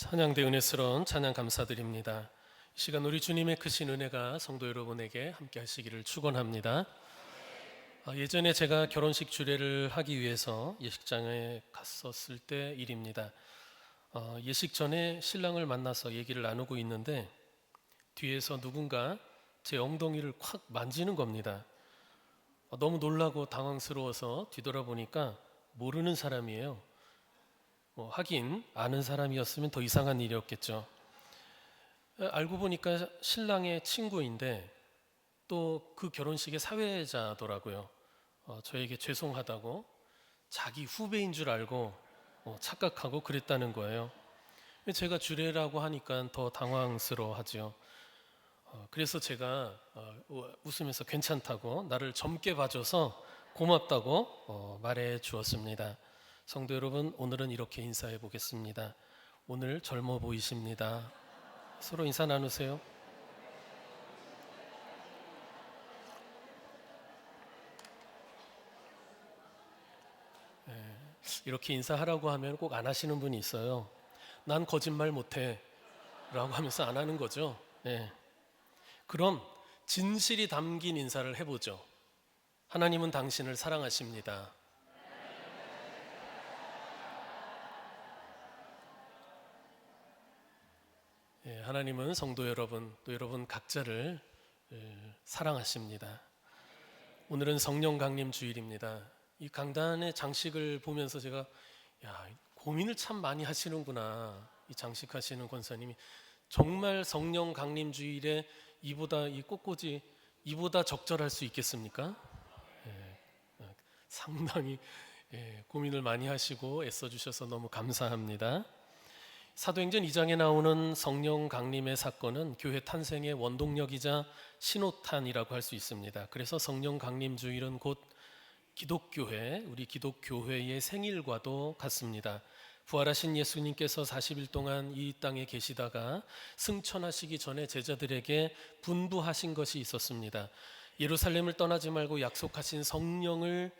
찬양대 은혜스러운 찬양 감사드립니다. 이 시간 우리 주님의 크신 은혜가 성도 여러분에게 함께 하시기를 축원합니다. 예전에 제가 결혼식 주례를 하기 위해서 예식장에 갔었을 때 일입니다. 예식 전에 신랑을 만나서 얘기를 나누고 있는데 뒤에서 누군가 제 엉덩이를 콱 만지는 겁니다. 너무 놀라고 당황스러워서 뒤돌아보니까 모르는 사람이에요. 하긴 아는 사람이었으면 더 이상한 일이었겠죠. 알고 보니까 신랑의 친구인데 또 그 결혼식의 사회자더라고요. 저에게 죄송하다고 자기 후배인 줄 알고 착각하고 그랬다는 거예요. 제가 주례라고 하니까 더 당황스러워하죠. 그래서 제가 웃으면서 괜찮다고, 나를 젊게 봐줘서 고맙다고 말해 주었습니다. 성도 여러분, 오늘은 이렇게 인사해 보겠습니다. 오늘 젊어 보이십니다. 서로 인사 나누세요. 이렇게 인사하라고 하면 꼭 안 하시는 분이 있어요. 난 거짓말 못해 라고 하면서 안 하는 거죠. 그럼 진실이 담긴 인사를 해보죠. 하나님은 당신을 사랑하십니다. 하나님은 성도 여러분, 또 여러분 각자를 사랑하십니다. 오늘은 성령 강림 주일입니다. 이 강단의 장식을 보면서 제가 고민을 참 많이 하시는구나. 이 장식하시는 권사님이 정말 성령 강림 주일에 이보다 이 꽃꽂이 이보다 적절할 수 있겠습니까? 상당히 고민을 많이 하시고 애써주셔서 너무 감사합니다. 사도행전 2장에 나오는 성령 강림의 사건은 교회 탄생의 원동력이자 신호탄이라고 할 수 있습니다. 그래서 성령 강림 주일은 곧 기독교회, 우리 기독교회의 생일과도 같습니다. 부활하신 예수님께서 40일 동안 이 땅에 계시다가 승천하시기 전에 제자들에게 분부하신 것이 있었습니다. 예루살렘을 떠나지 말고 약속하신 성령을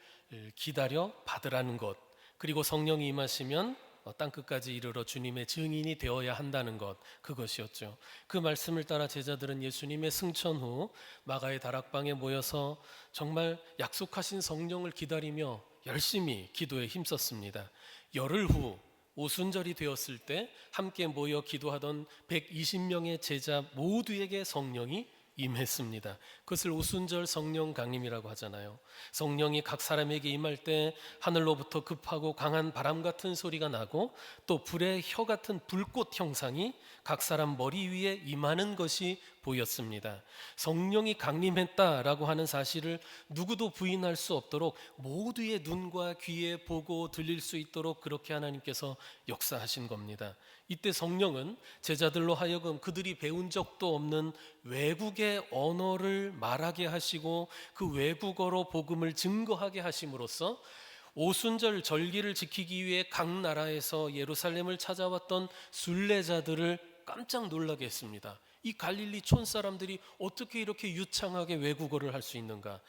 기다려 받으라는 것, 그리고 성령이 임하시면 땅끝까지 이르러 주님의 증인이 되어야 한다는 것, 그것이었죠. 그 말씀을 따라 제자들은 예수님의 승천 후 마가의 다락방에 모여서 정말 약속하신 성령을 기다리며 열심히 기도에 힘썼습니다. 열흘 후 오순절이 되었을 때 함께 모여 기도하던 120명의 제자 모두에게 성령이 임했습니다. 그것을 오순절 성령 강림이라고 하잖아요. 성령이 각 사람에게 임할 때 하늘로부터 급하고 강한 바람 같은 소리가 나고 또 불의 혀 같은 불꽃 형상이 각 사람 머리 위에 임하는 것이 보였습니다. 성령이 강림했다라고 하는 사실을 누구도 부인할 수 없도록 모두의 눈과 귀에 보고 들릴 수 있도록 그렇게 하나님께서 역사하신 겁니다. 이때 성령은 제자들로 하여금 그들이 배운 적도 없는 외국의 언어를 말하게 하시고 그 외국어로 복음을 증거하게 하심으로써 오순절 절기를 지키기 위해 각 나라에서 예루살렘을 찾아왔던 순례자들을 깜짝 놀라게 했습니다. 이 갈릴리 촌 사람들이 어떻게 이렇게 유창하게 외국어를 할 수 있는가?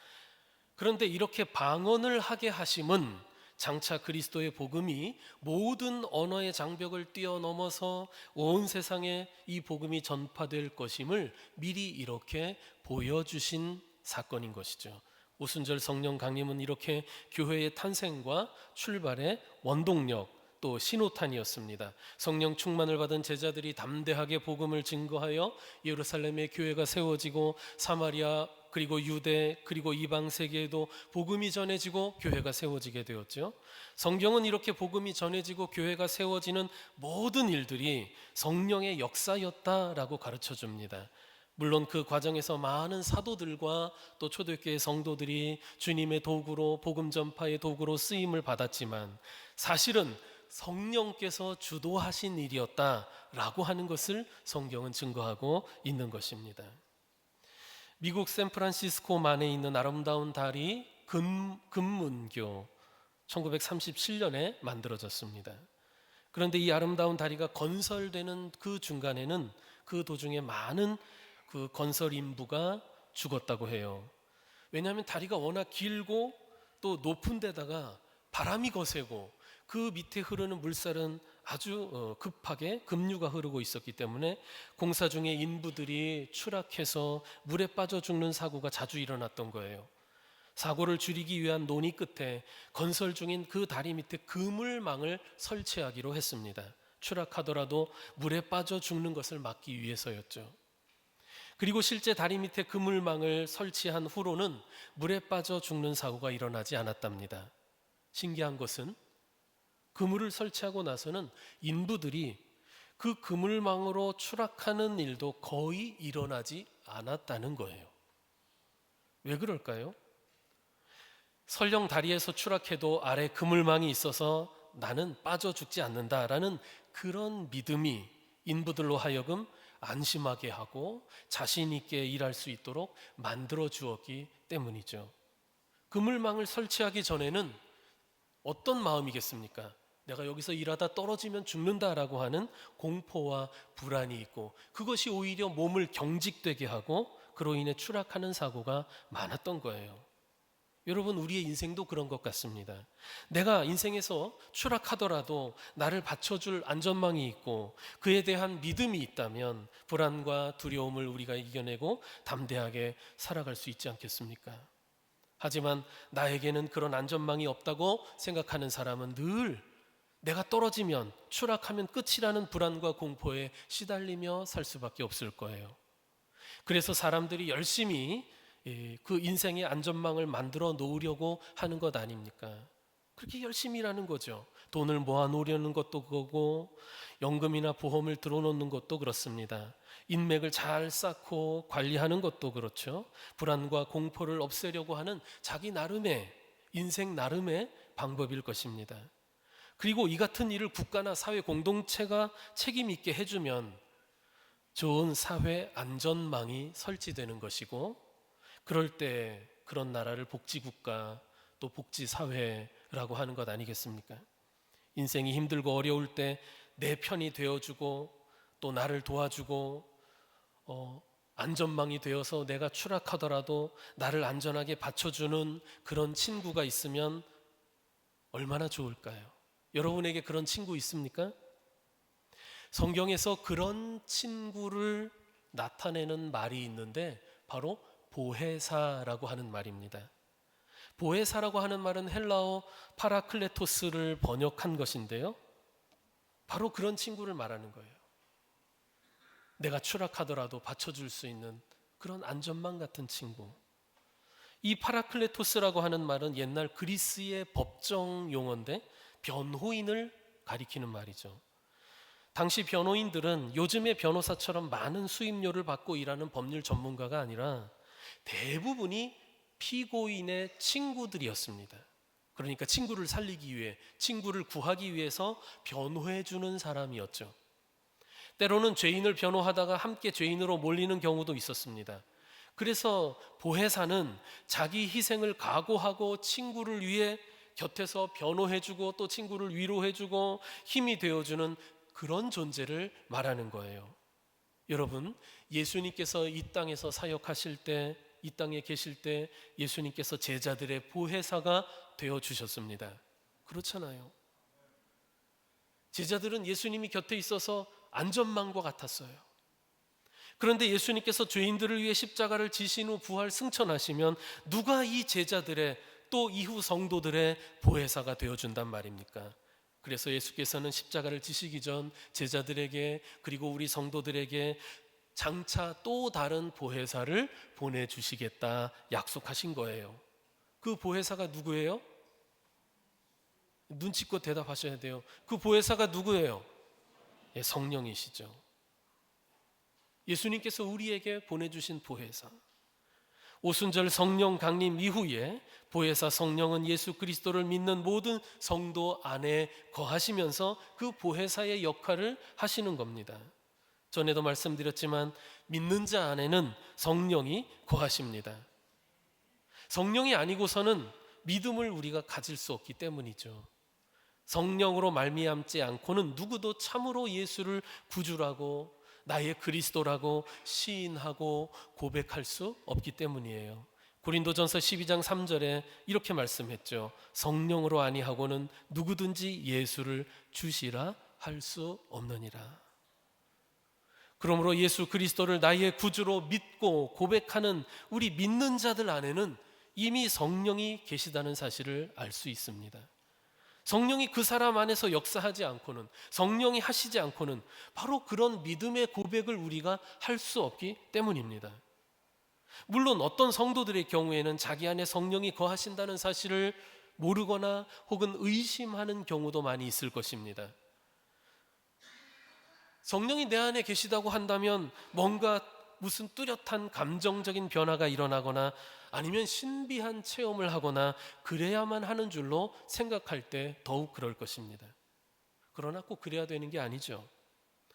그런데 이렇게 방언을 하게 하심은 장차 그리스도의 복음이 모든 언어의 장벽을 뛰어넘어서 온 세상에 이 복음이 전파될 것임을 미리 이렇게 보여주신 사건인 것이죠. 오순절 성령 강림은 이렇게 교회의 탄생과 출발의 원동력, 또 신호탄이었습니다. 성령 충만을 받은 제자들이 담대하게 복음을 증거하여 예루살렘의 교회가 세워지고 사마리아 그리고 유대 그리고 이방 세계에도 복음이 전해지고 교회가 세워지게 되었죠. 성경은 이렇게 복음이 전해지고 교회가 세워지는 모든 일들이 성령의 역사였다라고 가르쳐 줍니다. 물론 그 과정에서 많은 사도들과 또 초대교회 성도들이 주님의 도구로 복음 전파의 도구로 쓰임을 받았지만 사실은 성령께서 주도하신 일이었다라고 하는 것을 성경은 증거하고 있는 것입니다. 미국 샌프란시스코만에 있는 아름다운 다리 금문교 1937년에 만들어졌습니다. 그런데 이 아름다운 다리가 건설되는 그 중간에는 그 도중에 많은 그 건설 인부가 죽었다고 해요. 왜냐하면 다리가 워낙 길고 또 높은 데다가 바람이 거세고 그 밑에 흐르는 물살은 아주 급하게 급류가 흐르고 있었기 때문에 공사 중에 인부들이 추락해서 물에 빠져 죽는 사고가 자주 일어났던 거예요. 사고를 줄이기 위한 논의 끝에 건설 중인 그 다리 밑에 그물망을 설치하기로 했습니다. 추락하더라도 물에 빠져 죽는 것을 막기 위해서였죠. 그리고 실제 다리 밑에 그물망을 설치한 후로는 물에 빠져 죽는 사고가 일어나지 않았답니다. 신기한 것은 그물을 설치하고 나서는 인부들이 그 그물망으로 추락하는 일도 거의 일어나지 않았다는 거예요. 왜 그럴까요? 설령 다리에서 추락해도 아래 그물망이 있어서 나는 빠져 죽지 않는다라는 그런 믿음이 인부들로 하여금 안심하게 하고 자신 있게 일할 수 있도록 만들어 주었기 때문이죠. 그물망을 설치하기 전에는 어떤 마음이겠습니까? 내가 여기서 일하다 떨어지면 죽는다라고 하는 공포와 불안이 있고, 그것이 오히려 몸을 경직되게 하고 그로 인해 추락하는 사고가 많았던 거예요. 여러분, 우리의 인생도 그런 것 같습니다. 내가 인생에서 추락하더라도 나를 받쳐줄 안전망이 있고 그에 대한 믿음이 있다면 불안과 두려움을 우리가 이겨내고 담대하게 살아갈 수 있지 않겠습니까? 하지만 나에게는 그런 안전망이 없다고 생각하는 사람은 늘 내가 떨어지면, 추락하면 끝이라는 불안과 공포에 시달리며 살 수밖에 없을 거예요. 그래서 사람들이 열심히 그 인생의 안전망을 만들어 놓으려고 하는 것 아닙니까? 그렇게 열심히 일하는 거죠. 돈을 모아 놓으려는 것도 그거고, 연금이나 보험을 들어놓는 것도 그렇습니다. 인맥을 잘 쌓고 관리하는 것도 그렇죠. 불안과 공포를 없애려고 하는 자기 나름의, 인생 나름의 방법일 것입니다. 그리고 이 같은 일을 국가나 사회 공동체가 책임 있게 해주면 좋은 사회 안전망이 설치되는 것이고, 그럴 때 그런 나라를 복지국가, 또 복지사회라고 하는 것 아니겠습니까? 인생이 힘들고 어려울 때 내 편이 되어주고 또 나를 도와주고 안전망이 되어서 내가 추락하더라도 나를 안전하게 받쳐주는 그런 친구가 있으면 얼마나 좋을까요? 여러분에게 그런 친구 있습니까? 성경에서 그런 친구를 나타내는 말이 있는데 바로 보혜사라고 하는 말입니다. 보혜사라고 하는 말은 헬라어 파라클레토스를 번역한 것인데요, 바로 그런 친구를 말하는 거예요. 내가 추락하더라도 받쳐줄 수 있는 그런 안전망 같은 친구. 이 파라클레토스라고 하는 말은 옛날 그리스의 법정 용어인데 변호인을 가리키는 말이죠. 당시 변호인들은 요즘의 변호사처럼 많은 수임료를 받고 일하는 법률 전문가가 아니라 대부분이 피고인의 친구들이었습니다. 그러니까 친구를 살리기 위해, 친구를 구하기 위해서 변호해 주는 사람이었죠. 때로는 죄인을 변호하다가 함께 죄인으로 몰리는 경우도 있었습니다. 그래서 보혜사는 자기 희생을 각오하고 친구를 위해 곁에서 변호해 주고 또 친구를 위로해 주고 힘이 되어 주는 그런 존재를 말하는 거예요. 여러분, 예수님께서 이 땅에서 사역하실 때, 이 땅에 계실 때 예수님께서 제자들의 보혜사가 되어 주셨습니다. 그렇잖아요. 제자들은 예수님이 곁에 있어서 안전망과 같았어요. 그런데 예수님께서 죄인들을 위해 십자가를 지신 후 부활 승천하시면 누가 이 제자들의 또 이후 성도들의 보혜사가 되어준단 말입니까? 그래서 예수께서는 십자가를 지시기 전 제자들에게 그리고 우리 성도들에게 장차 또 다른 보혜사를 보내주시겠다 약속하신 거예요. 그 보혜사가 누구예요? 눈치껏 대답하셔야 돼요. 그 보혜사가 누구예요? 예, 성령이시죠. 예수님께서 우리에게 보내주신 보혜사. 오순절 성령 강림 이후에 보혜사 성령은 예수 그리스도를 믿는 모든 성도 안에 거하시면서 그 보혜사의 역할을 하시는 겁니다. 전에도 말씀드렸지만 믿는 자 안에는 성령이 거하십니다. 성령이 아니고서는 믿음을 우리가 가질 수 없기 때문이죠. 성령으로 말미암지 않고는 누구도 참으로 예수를 구주라고 나의 그리스도라고 시인하고 고백할 수 없기 때문이에요. 고린도전서 12장 3절에 이렇게 말씀했죠. 성령으로 아니하고는 누구든지 예수를 주시라 할 수 없느니라. 그러므로 예수 그리스도를 나의 구주로 믿고 고백하는 우리 믿는 자들 안에는 이미 성령이 계시다는 사실을 알 수 있습니다. 성령이 그 사람 안에서 역사하지 않고는, 성령이 하시지 않고는 바로 그런 믿음의 고백을 우리가 할 수 없기 때문입니다. 물론 어떤 성도들의 경우에는 자기 안에 성령이 거하신다는 사실을 모르거나 혹은 의심하는 경우도 많이 있을 것입니다. 성령이 내 안에 계시다고 한다면 뭔가 무슨 뚜렷한 감정적인 변화가 일어나거나 아니면 신비한 체험을 하거나 그래야만 하는 줄로 생각할 때 더욱 그럴 것입니다. 그러나 꼭 그래야 되는 게 아니죠.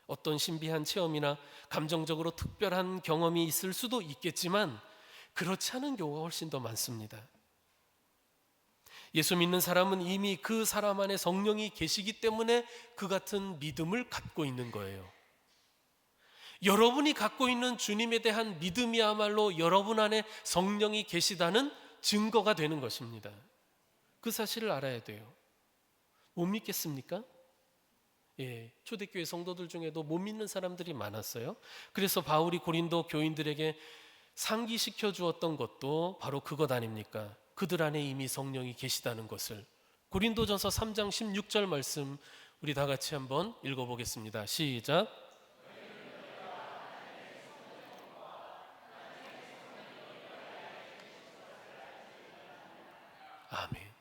어떤 신비한 체험이나 감정적으로 특별한 경험이 있을 수도 있겠지만 그렇지 않은 경우가 훨씬 더 많습니다. 예수 믿는 사람은 이미 그 사람 안에 성령이 계시기 때문에 그 같은 믿음을 갖고 있는 거예요. 여러분이 갖고 있는 주님에 대한 믿음이야말로 여러분 안에 성령이 계시다는 증거가 되는 것입니다. 그 사실을 알아야 돼요. 못 믿겠습니까? 초대교회 성도들 중에도 못 믿는 사람들이 많았어요. 그래서 바울이 고린도 교인들에게 상기시켜 주었던 것도 바로 그것 아닙니까? 그들 안에 이미 성령이 계시다는 것을. 고린도전서 3장 16절 말씀 우리 다 같이 한번 읽어보겠습니다. 시작. 아멘.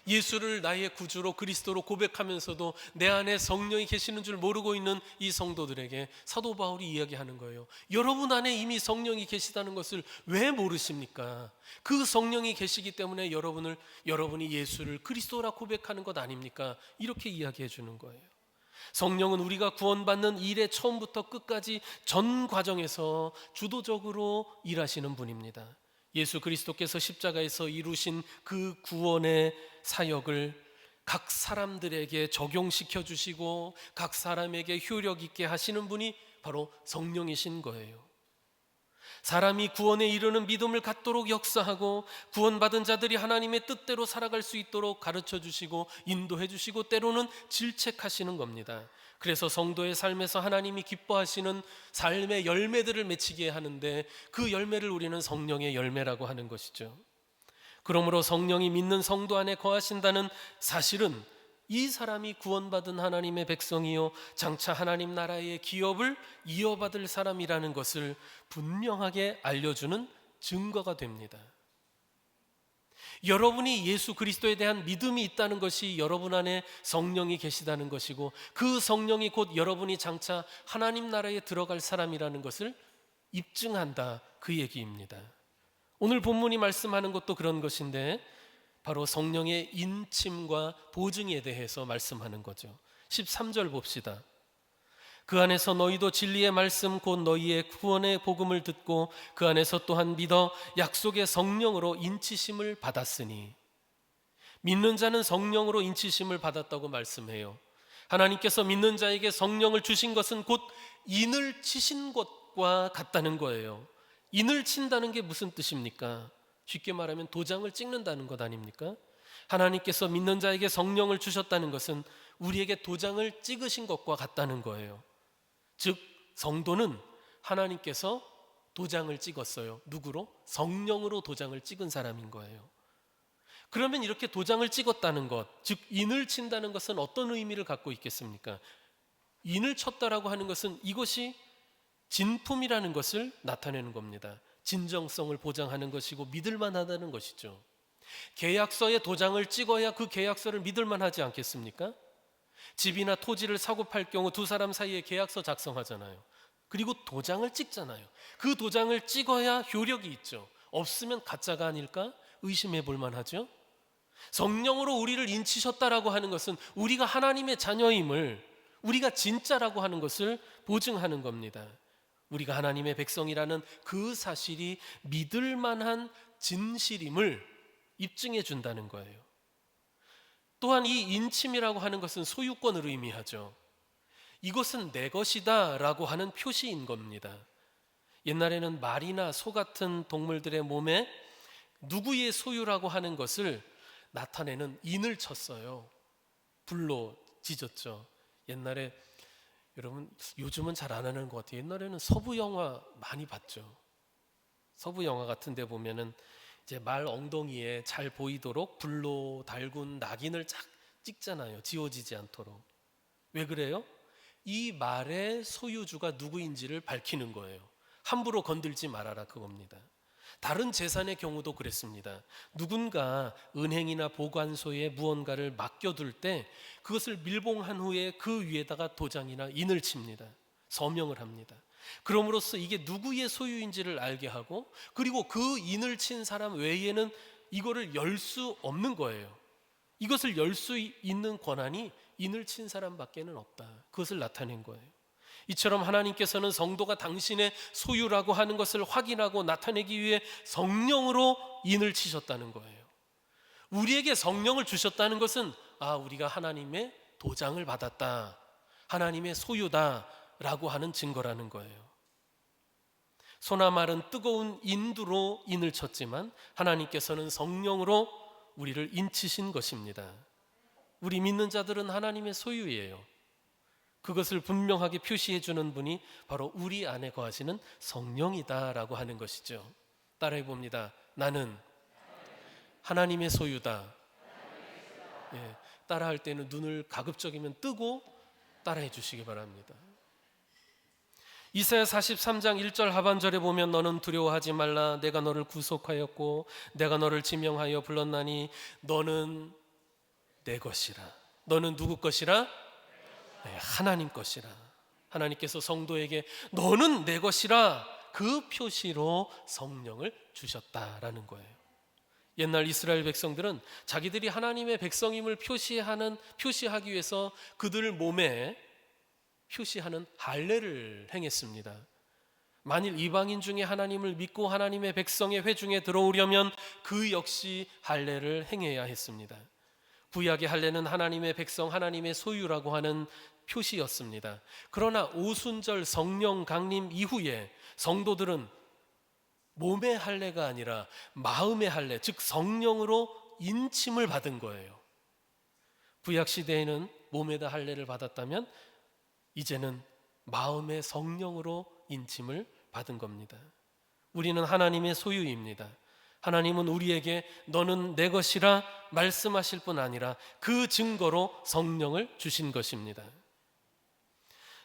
예수를 나의 구주로 그리스도로 고백하면서도 내 안에 성령이 계시는 줄 모르고 있는 이 성도들에게 사도 바울이 이야기하는 거예요. 여러분 안에 이미 성령이 계시다는 것을 왜 모르십니까? 그 성령이 계시기 때문에 여러분이 예수를 그리스도라 고백하는 것 아닙니까? 이렇게 이야기해 주는 거예요. 성령은 우리가 구원받는 일의 처음부터 끝까지 전 과정에서 주도적으로 일하시는 분입니다. 예수 그리스도께서 십자가에서 이루신 그 구원의 사역을 각 사람들에게 적용시켜 주시고 각 사람에게 효력 있게 하시는 분이 바로 성령이신 거예요. 사람이 구원에 이르는 믿음을 갖도록 역사하고 구원받은 자들이 하나님의 뜻대로 살아갈 수 있도록 가르쳐 주시고 인도해 주시고 때로는 질책하시는 겁니다. 그래서 성도의 삶에서 하나님이 기뻐하시는 삶의 열매들을 맺히게 하는데 그 열매를 우리는 성령의 열매라고 하는 것이죠. 그러므로 성령이 믿는 성도 안에 거하신다는 사실은 이 사람이 구원받은 하나님의 백성이요 장차 하나님 나라의 기업을 이어받을 사람이라는 것을 분명하게 알려주는 증거가 됩니다. 여러분이 예수 그리스도에 대한 믿음이 있다는 것이 여러분 안에 성령이 계시다는 것이고 그 성령이 곧 여러분이 장차 하나님 나라에 들어갈 사람이라는 것을 입증한다, 그 얘기입니다. 오늘 본문이 말씀하는 것도 그런 것인데 바로 성령의 인침과 보증에 대해서 말씀하는 거죠. 13절 봅시다. 그 안에서 너희도 진리의 말씀 곧 너희의 구원의 복음을 듣고 그 안에서 또한 믿어 약속의 성령으로 인치심을 받았으니. 믿는 자는 성령으로 인치심을 받았다고 말씀해요. 하나님께서 믿는 자에게 성령을 주신 것은 곧 인을 치신 것과 같다는 거예요. 인을 친다는 게 무슨 뜻입니까? 쉽게 말하면 도장을 찍는다는 것 아닙니까? 하나님께서 믿는 자에게 성령을 주셨다는 것은 우리에게 도장을 찍으신 것과 같다는 거예요. 즉 성도는 하나님께서 도장을 찍었어요. 누구로? 성령으로 도장을 찍은 사람인 거예요. 그러면 이렇게 도장을 찍었다는 것, 즉 인을 친다는 것은 어떤 의미를 갖고 있겠습니까? 인을 쳤다라고 하는 것은 이것이 진품이라는 것을 나타내는 겁니다. 진정성을 보장하는 것이고 믿을만하다는 것이죠. 계약서에 도장을 찍어야 그 계약서를 믿을만하지 않겠습니까? 집이나 토지를 사고 팔 경우 두 사람 사이에 계약서 작성하잖아요. 그리고 도장을 찍잖아요. 그 도장을 찍어야 효력이 있죠. 없으면 가짜가 아닐까 의심해 볼 만하죠. 성령으로 우리를 인치셨다라고 하는 것은 우리가 하나님의 자녀임을, 우리가 진짜라고 하는 것을 보증하는 겁니다. 우리가 하나님의 백성이라는 그 사실이 믿을 만한 진실임을 입증해 준다는 거예요. 또한 이 인침이라고 하는 것은 소유권을 의미하죠. 이것은 내 것이다 라고 하는 표시인 겁니다. 옛날에는 말이나 소 같은 동물들의 몸에 누구의 소유라고 하는 것을 나타내는 인을 쳤어요. 불로 찢었죠. 옛날에 여러분 요즘은 잘 안 하는 것 같아요. 옛날에는 서부 영화 많이 봤죠. 서부 영화 같은 데 보면은 이제 말 엉덩이에 잘 보이도록 불로 달군 낙인을 쫙 찍잖아요. 지워지지 않도록. 왜 그래요? 이 말의 소유주가 누구인지를 밝히는 거예요. 함부로 건들지 말아라 그겁니다. 다른 재산의 경우도 그랬습니다. 누군가 은행이나 보관소에 무언가를 맡겨둘 때 그것을 밀봉한 후에 그 위에다가 도장이나 인을 칩니다. 서명을 합니다. 그럼으로써 이게 누구의 소유인지를 알게 하고, 그리고 그 인을 친 사람 외에는 이거를 열 수 없는 거예요. 이것을 열 수 있는 권한이 인을 친 사람밖에는 없다. 그것을 나타낸 거예요. 이처럼 하나님께서는 성도가 당신의 소유라고 하는 것을 확인하고 나타내기 위해 성령으로 인을 치셨다는 거예요. 우리에게 성령을 주셨다는 것은 우리가 하나님의 도장을 받았다, 하나님의 소유다라고 하는 증거라는 거예요. 소나 말은 뜨거운 인두로 인을 쳤지만 하나님께서는 성령으로 우리를 인치신 것입니다. 우리 믿는 자들은 하나님의 소유예요. 그것을 분명하게 표시해 주는 분이 바로 우리 안에 거하시는 성령이다라고 하는 것이죠. 따라해 봅니다. 나는 하나님의 소유다. 예, 따라할 때는 눈을 가급적이면 뜨고 따라해 주시기 바랍니다. 이사야 43장 1절 하반절에 보면 너는 두려워하지 말라. 내가 너를 구속하였고 내가 너를 지명하여 불렀나니 너는 내 것이라. 너는 누구 것이라? 하나님 것이라. 하나님께서 성도에게 너는 내 것이라 그 표시로 성령을 주셨다라는 거예요. 옛날 이스라엘 백성들은 자기들이 하나님의 백성임을 표시하기 위해서 그들 몸에 표시하는 할례를 행했습니다. 만일 이방인 중에 하나님을 믿고 하나님의 백성의 회중에 들어오려면 그 역시 할례를 행해야 했습니다. 구약의 할례는 하나님의 백성, 하나님의 소유라고 하는 표시였습니다. 그러나 오순절 성령 강림 이후에 성도들은 몸의 할례가 아니라 마음의 할례, 즉 성령으로 인침을 받은 거예요. 구약 시대에는 몸에다 할례를 받았다면 이제는 마음의 성령으로 인침을 받은 겁니다. 우리는 하나님의 소유입니다. 하나님은 우리에게 너는 내 것이라 말씀하실 뿐 아니라 그 증거로 성령을 주신 것입니다.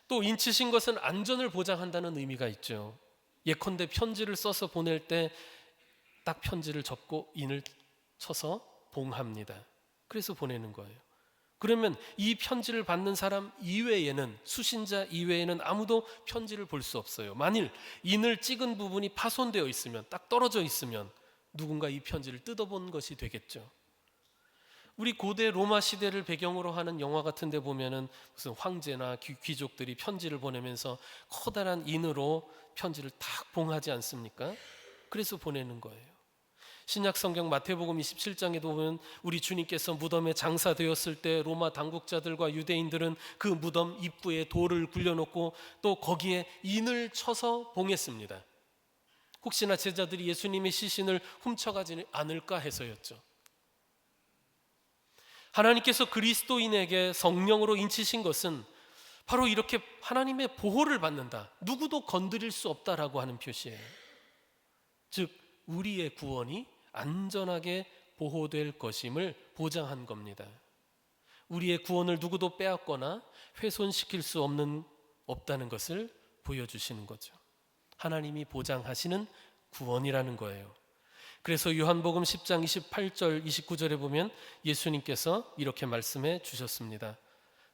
또 인치신 것은 안전을 보장한다는 의미가 있죠. 예컨대 편지를 써서 보낼 때 딱 편지를 접고 인을 쳐서 봉합니다. 그래서 보내는 거예요. 그러면 이 편지를 받는 사람 이외에는, 수신자 이외에는 아무도 편지를 볼 수 없어요. 만일 인을 찍은 부분이 파손되어 있으면, 딱 떨어져 있으면 누군가 이 편지를 뜯어본 것이 되겠죠. 우리 고대 로마 시대를 배경으로 하는 영화 같은 데 보면은 무슨 황제나 귀족들이 편지를 보내면서 커다란 인으로 편지를 탁 봉하지 않습니까? 그래서 보내는 거예요. 신약 성경 마태복음 27장에도 보면 우리 주님께서 무덤에 장사되었을 때 로마 당국자들과 유대인들은 그 무덤 입구에 돌을 굴려놓고 또 거기에 인을 쳐서 봉했습니다. 혹시나 제자들이 예수님의 시신을 훔쳐가지 않을까 해서였죠. 하나님께서 그리스도인에게 성령으로 인치신 것은 바로 이렇게 하나님의 보호를 받는다, 누구도 건드릴 수 없다라고 하는 표시예요. 즉 우리의 구원이 안전하게 보호될 것임을 보장한 겁니다. 우리의 구원을 누구도 빼앗거나 훼손시킬 수 없다는 것을 보여주시는 거죠. 하나님이 보장하시는 구원이라는 거예요. 그래서 요한복음 10장 28절 29절에 보면 예수님께서 이렇게 말씀해 주셨습니다.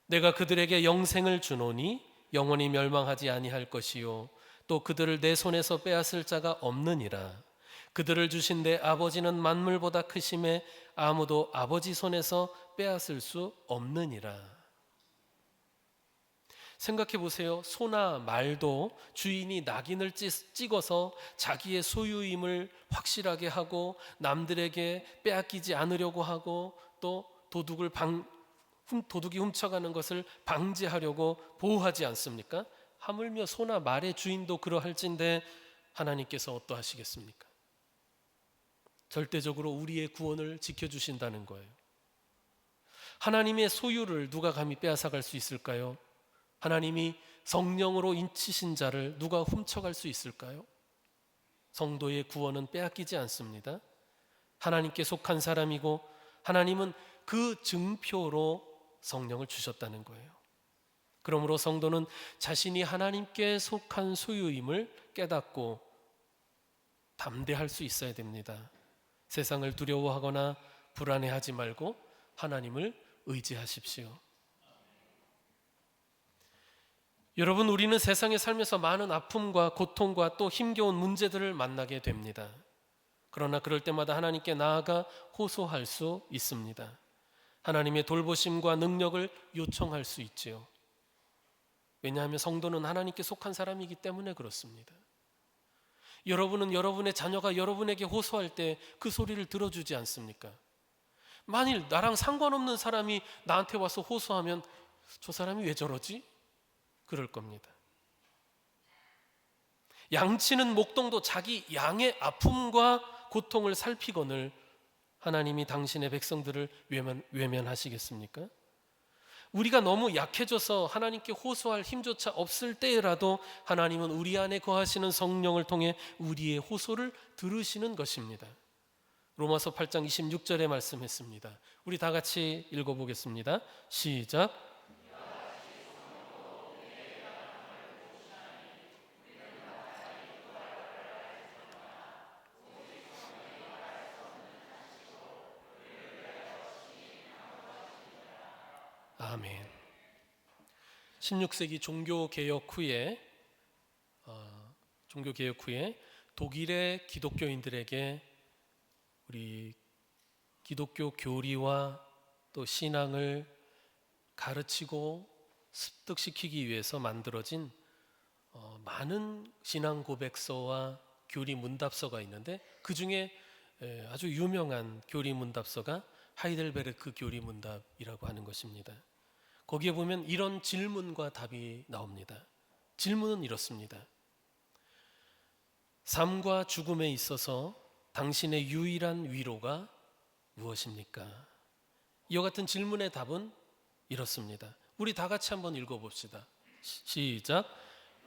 내가 그들에게 영생을 주노니 영원히 멸망하지 아니할 것이요 또 그들을 내 손에서 빼앗을 자가 없느니라. 그들을 주신 내 아버지는 만물보다 크심에 아무도 아버지 손에서 빼앗을 수 없느니라. 생각해 보세요. 소나 말도 주인이 낙인을 찍어서 자기의 소유임을 확실하게 하고 남들에게 빼앗기지 않으려고 하고 또 도둑이 훔쳐가는 것을 방지하려고 보호하지 않습니까? 하물며 소나 말의 주인도 그러할진데 하나님께서 어떠하시겠습니까? 절대적으로 우리의 구원을 지켜주신다는 거예요. 하나님의 소유를 누가 감히 빼앗아갈 수 있을까요? 하나님이 성령으로 인치신 자를 누가 훔쳐갈 수 있을까요? 성도의 구원은 빼앗기지 않습니다. 하나님께 속한 사람이고 하나님은 그 증표로 성령을 주셨다는 거예요. 그러므로 성도는 자신이 하나님께 속한 소유임을 깨닫고 담대할 수 있어야 됩니다. 세상을 두려워하거나 불안해하지 말고 하나님을 의지하십시오. 여러분, 우리는 세상에 살면서 많은 아픔과 고통과 또 힘겨운 문제들을 만나게 됩니다. 그러나 그럴 때마다 하나님께 나아가 호소할 수 있습니다. 하나님의 돌보심과 능력을 요청할 수 있지요. 왜냐하면 성도는 하나님께 속한 사람이기 때문에 그렇습니다. 여러분은 여러분의 자녀가 여러분에게 호소할 때 그 소리를 들어주지 않습니까? 만일 나랑 상관없는 사람이 나한테 와서 호소하면 저 사람이 왜 저러지? 그럴 겁니다. 양치는 목동도 자기 양의 아픔과 고통을 살피거늘 하나님이 당신의 백성들을 외면하시겠습니까? 우리가 너무 약해져서 하나님께 호소할 힘조차 없을 때라도 하나님은 우리 안에 거하시는 성령을 통해 우리의 호소를 들으시는 것입니다. 로마서 8장 26절에 말씀했습니다. 우리 다 같이 읽어보겠습니다. 시작. 아멘. 16세기 종교개혁 후에 독일의 기독교인들에게 우리 기독교 교리와 또 신앙을 가르치고 습득시키기 위해서 만들어진 많은 신앙 고백서와 교리 문답서가 있는데 그 중에 아주 유명한 교리 문답서가 하이델베르크 교리 문답이라고 하는 것입니다. 거기에 보면 이런 질문과 답이 나옵니다. 질문은 이렇습니다. 삶과 죽음에 있어서 당신의 유일한 위로가 무엇입니까? 이와 같은 질문의 답은 이렇습니다. 우리 다 같이 한번 읽어봅시다. 시작.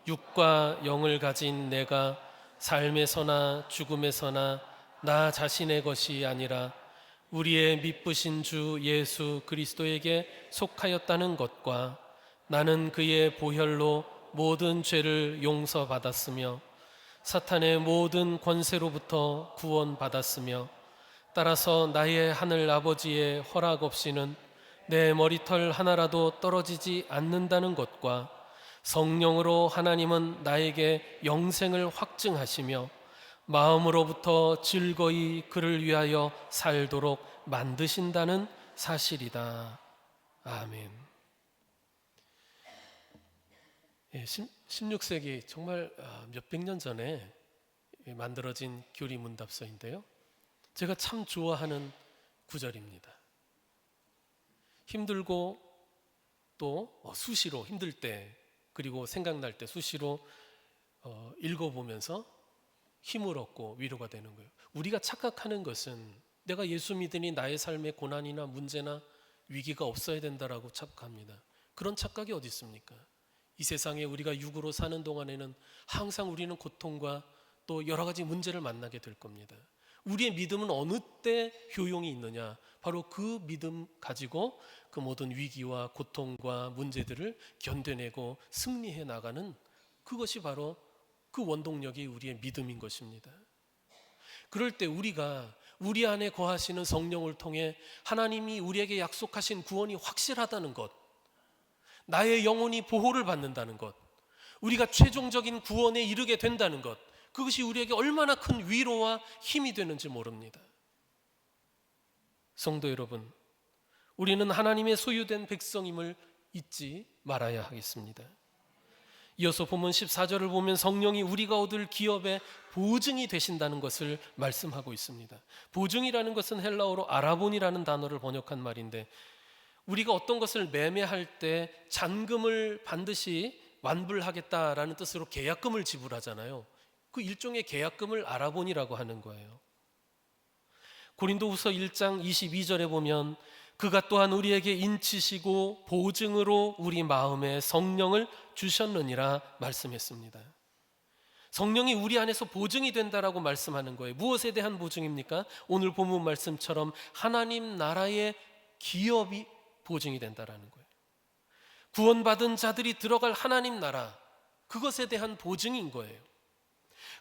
육과 영을 가진 내가 삶에서나 죽음에서나 나 자신의 것이 아니라 우리의 미쁘신 주 예수 그리스도에게 속하였다는 것과 나는 그의 보혈로 모든 죄를 용서받았으며 사탄의 모든 권세로부터 구원받았으며 따라서 나의 하늘 아버지의 허락 없이는 내 머리털 하나라도 떨어지지 않는다는 것과 성령으로 하나님은 나에게 영생을 확증하시며 마음으로부터 즐거이 그를 위하여 살도록 만드신다는 사실이다. 아멘. 16세기 정말 몇백 년 전에 만들어진 교리 문답서인데요. 제가 참 좋아하는 구절입니다. 힘들고 또 수시로 힘들 때 그리고 생각날 때 수시로 읽어보면서 힘을 얻고 위로가 되는 거예요. 우리가 착각하는 것은 내가 예수 믿으니 나의 삶에 고난이나 문제나 위기가 없어야 된다라고 착각합니다. 그런 착각이 어디 있습니까? 이 세상에 우리가 육으로 사는 동안에는 항상 우리는 고통과 또 여러 가지 문제를 만나게 될 겁니다. 우리의 믿음은 어느 때 효용이 있느냐? 바로 그 믿음 가지고 그 모든 위기와 고통과 문제들을 견뎌내고 승리해 나가는 그것이 바로 그 원동력이 우리의 믿음인 것입니다. 그럴 때 우리가 우리 안에 거하시는 성령을 통해 하나님이 우리에게 약속하신 구원이 확실하다는 것, 나의 영혼이 보호를 받는다는 것, 우리가 최종적인 구원에 이르게 된다는 것, 그것이 우리에게 얼마나 큰 위로와 힘이 되는지 모릅니다. 성도 여러분, 우리는 하나님의 소유된 백성임을 잊지 말아야 하겠습니다. 이어서 본문 14절을 보면 성령이 우리가 얻을 기업의 보증이 되신다는 것을 말씀하고 있습니다. 보증이라는 것은 헬라어로 아라본이라는 단어를 번역한 말인데, 우리가 어떤 것을 매매할 때 잔금을 반드시 완불하겠다라는 뜻으로 계약금을 지불하잖아요. 그 일종의 계약금을 아라본이라고 하는 거예요. 고린도후서 1장 22절에 보면 그가 또한 우리에게 인치시고 보증으로 우리 마음에 성령을 주셨느니라 말씀했습니다. 성령이 우리 안에서 보증이 된다라고 말씀하는 거예요. 무엇에 대한 보증입니까? 오늘 본문 말씀처럼 하나님 나라의 기업이 보증이 된다라는 거예요. 구원받은 자들이 들어갈 하나님 나라, 그것에 대한 보증인 거예요.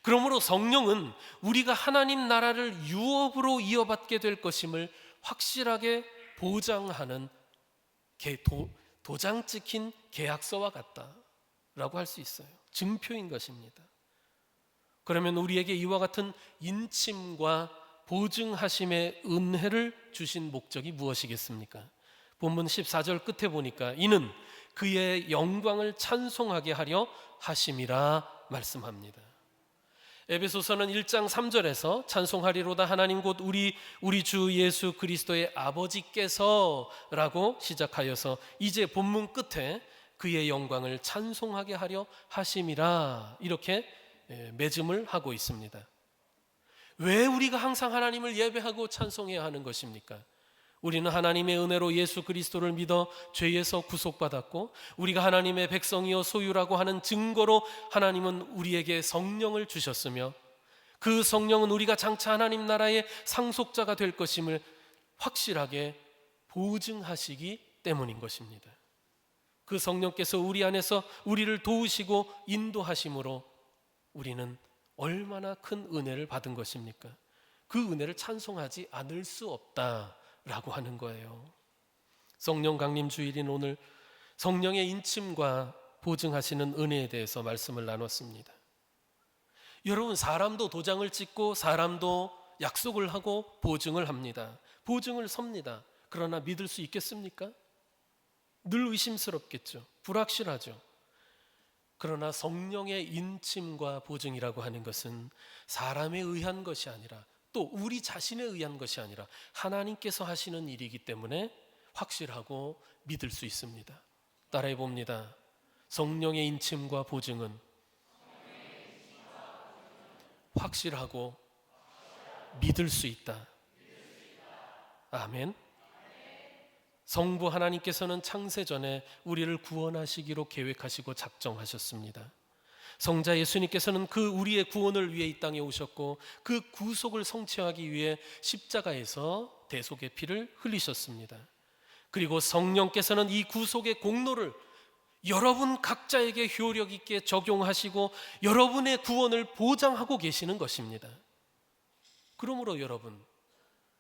그러므로 성령은 우리가 하나님 나라를 유업으로 이어받게 될 것임을 확실하게 보장하는 도장 찍힌 계약서와 같다라고 할 수 있어요. 증표인 것입니다. 그러면 우리에게 이와 같은 인침과 보증하심의 은혜를 주신 목적이 무엇이겠습니까? 본문 14절 끝에 보니까 이는 그의 영광을 찬송하게 하려 하심이라 말씀합니다. 에베소서는 1장 3절에서 찬송하리로다 하나님 곧 우리 주 예수 그리스도의 아버지께서 라고 시작하여서 이제 본문 끝에 그의 영광을 찬송하게 하려 하심이라 이렇게 맺음을 하고 있습니다. 왜 우리가 항상 하나님을 예배하고 찬송해야 하는 것입니까? 우리는 하나님의 은혜로 예수 그리스도를 믿어 죄에서 구속받았고 우리가 하나님의 백성이요 소유라고 하는 증거로 하나님은 우리에게 성령을 주셨으며 그 성령은 우리가 장차 하나님 나라의 상속자가 될 것임을 확실하게 보증하시기 때문인 것입니다. 그 성령께서 우리 안에서 우리를 도우시고 인도하심으로 우리는 얼마나 큰 은혜를 받은 것입니까? 그 은혜를 찬송하지 않을 수 없다라고 하는 거예요. 성령 강림 주일인 오늘 성령의 인침과 보증하시는 은혜에 대해서 말씀을 나눴습니다. 여러분, 사람도 도장을 찍고 사람도 약속을 하고 보증을 합니다. 보증을 섭니다. 그러나 믿을 수 있겠습니까? 늘 의심스럽겠죠. 불확실하죠. 그러나 성령의 인침과 보증이라고 하는 것은 사람에 의한 것이 아니라 또 우리 자신에 의한 것이 아니라 하나님께서 하시는 일이기 때문에 확실하고 믿을 수 있습니다. 따라해 봅니다. 성령의 인침과 보증은 확실하고 믿을 수 있다. 아멘. 성부 하나님께서는 창세전에 우리를 구원하시기로 계획하시고 작정하셨습니다. 성자 예수님께서는 그 우리의 구원을 위해 이 땅에 오셨고 그 구속을 성취하기 위해 십자가에서 대속의 피를 흘리셨습니다. 그리고 성령께서는 이 구속의 공로를 여러분 각자에게 효력 있게 적용하시고 여러분의 구원을 보장하고 계시는 것입니다. 그러므로 여러분,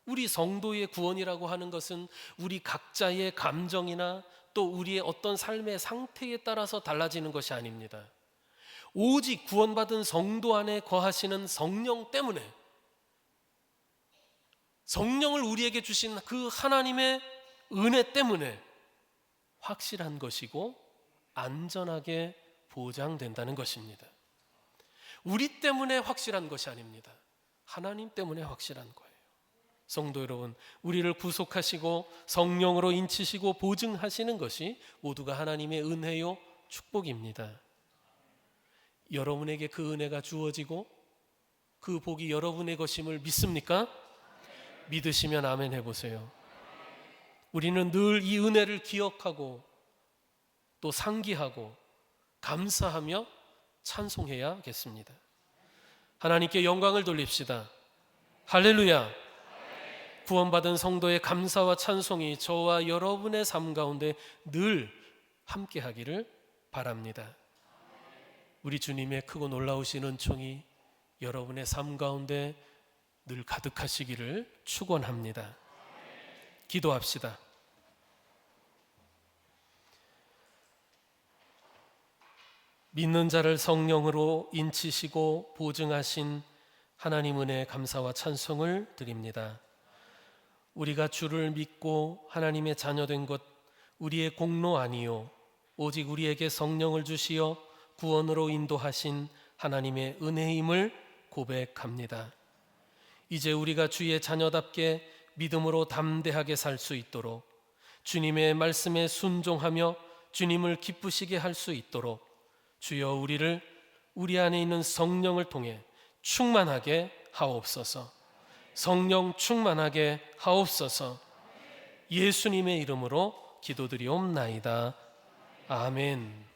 우리 성도의 구원이라고 하는 것은 우리 각자의 감정이나 또 우리의 어떤 삶의 상태에 따라서 달라지는 것이 아닙니다. 오직 구원받은 성도 안에 거하시는 성령 때문에, 성령을 우리에게 주신 그 하나님의 은혜 때문에 확실한 것이고 안전하게 보장된다는 것입니다. 우리 때문에 확실한 것이 아닙니다. 하나님 때문에 확실한 거예요. 성도 여러분, 우리를 구속하시고 성령으로 인치시고 보증하시는 것이 모두가 하나님의 은혜요 축복입니다. 여러분에게 그 은혜가 주어지고 그 복이 여러분의 것임을 믿습니까? 믿으시면 아멘 해보세요. 우리는 늘 이 은혜를 기억하고 또 상기하고 감사하며 찬송해야겠습니다. 하나님께 영광을 돌립시다. 할렐루야. 구원받은 성도의 감사와 찬송이 저와 여러분의 삶 가운데 늘 함께 하기를 바랍니다. 우리 주님의 크고 놀라우신 은총이 여러분의 삶 가운데 늘 가득하시기를 축원합니다. 기도합시다. 믿는 자를 성령으로 인치시고 보증하신 하나님 은혜에 감사와 찬송을 드립니다. 우리가 주를 믿고 하나님의 자녀된 것 우리의 공로 아니요 오직 우리에게 성령을 주시어 구원으로 인도하신 하나님의 은혜임을 고백합니다. 이제 우리가 주의 자녀답게 믿음으로 담대하게 살 수 있도록 주님의 말씀에 순종하며 주님을 기쁘시게 할 수 있도록 주여 우리를 우리 안에 있는 성령을 통해 충만하게 하옵소서. 성령 충만하게 하옵소서. 예수님의 이름으로 기도드리옵나이다. 아멘.